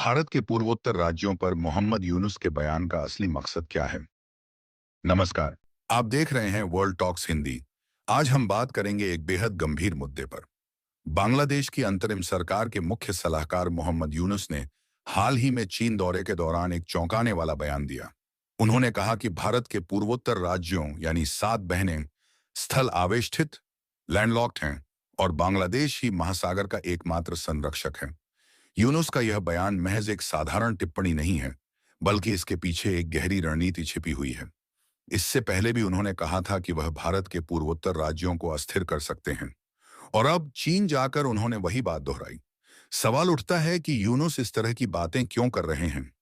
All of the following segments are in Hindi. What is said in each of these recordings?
भारत के पूर्वोत्तर राज्यों पर मोहम्मद यूनुस के बयान का असली मकसद क्या है? नमस्कार, आप देख रहे हैं वर्ल्ड टॉक्स हिंदी। आज हम बात करेंगे एक बेहद गंभीर मुद्दे पर। बांग्लादेश की अंतरिम सरकार के मुख्य सलाहकार मोहम्मद यूनुस ने हाल ही में चीन दौरे के दौरान एक चौंकाने वाला बयान दिया। उन्होंने कहा कि भारत के पूर्वोत्तर राज्यों यानी 7 बहनें स्थल आवेष्टित, लैंडलॉक्ड हैं और बांग्लादेश ही महासागर का एकमात्र संरक्षक है। यूनुस का यह बयान महज एक साधारण टिप्पणी नहीं है, बल्कि इसके पीछे एक गहरी रणनीति छिपी हुई है। इससे पहले भी उन्होंने कहा था कि वह भारत के पूर्वोत्तर राज्यों को अस्थिर कर सकते हैं, और अब चीन जाकर उन्होंने वही बात दोहराई। सवाल उठता है कि यूनुस इस तरह की बातें क्यों कर रहे हैं?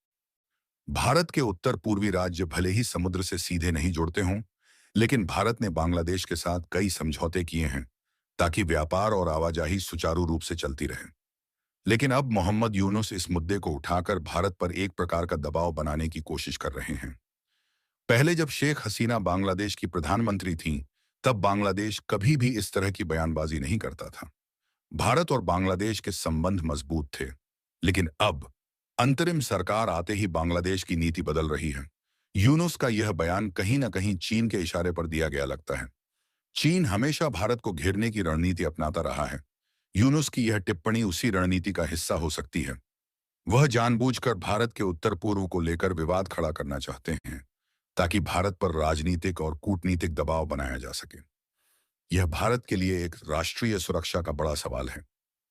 भारत के उत्तर पूर्वी राज्य भले ही समुद्र से सीधे नहीं जुड़ते हों, लेकिन भारत ने बांग्लादेश के साथ कई समझौते किए हैं ताकि व्यापार और आवाजाही सुचारू रूप से चलती रहे। लेकिन अब मोहम्मद यूनुस इस मुद्दे को उठाकर भारत पर एक प्रकार का दबाव बनाने की कोशिश कर रहे हैं। पहले जब शेख हसीना बांग्लादेश की प्रधानमंत्री थीं, तब बांग्लादेश कभी भी इस तरह की बयानबाजी नहीं करता था। भारत और बांग्लादेश के संबंध मजबूत थे। लेकिन अब अंतरिम सरकार आते ही बांग्लादेश की नीति बदल रही है। यूनुस का यह बयान कहीं न कहीं चीन के इशारे पर दिया गया लगता है। चीन हमेशा भारत को घेरने की रणनीति अपनाता रहा है। यूनुस की यह टिप्पणी उसी रणनीति का हिस्सा हो सकती है। वह जानबूझकर भारत के उत्तर पूर्व को लेकर विवाद खड़ा करना चाहते हैं, ताकि भारत पर राजनीतिक और कूटनीतिक दबाव बनाया जा सके। यह भारत के लिए एक राष्ट्रीय सुरक्षा का बड़ा सवाल है।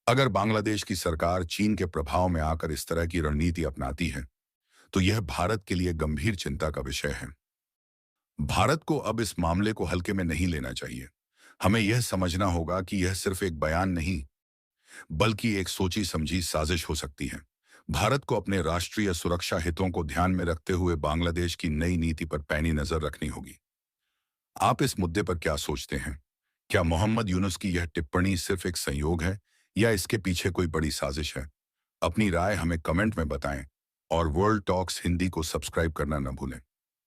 अगर बांग्लादेश की सरकार चीन के प्रभाव में आकर इस तरह की रणनीति अपनाती है, तो यह भारत के लिए गंभीर चिंता का विषय है। भारत को अब इस मामले को हल्के में नहीं लेना चाहिए। हमें यह समझना होगा कि यह सिर्फ एक बयान नहीं, बल्कि एक सोची समझी साजिश हो सकती है। भारत को अपने राष्ट्रीय सुरक्षा हितों को ध्यान में रखते हुए बांग्लादेश की नई नीति पर पैनी नजर रखनी होगी। आप इस मुद्दे पर क्या सोचते हैं? क्या मोहम्मद यूनुस की यह टिप्पणी सिर्फ एक संयोग है, या इसके पीछे कोई बड़ी साजिश है? अपनी राय हमें कमेंट में बताएं और वर्ल्ड टॉक्स हिंदी को सब्सक्राइब करना न भूलें।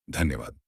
धन्यवाद।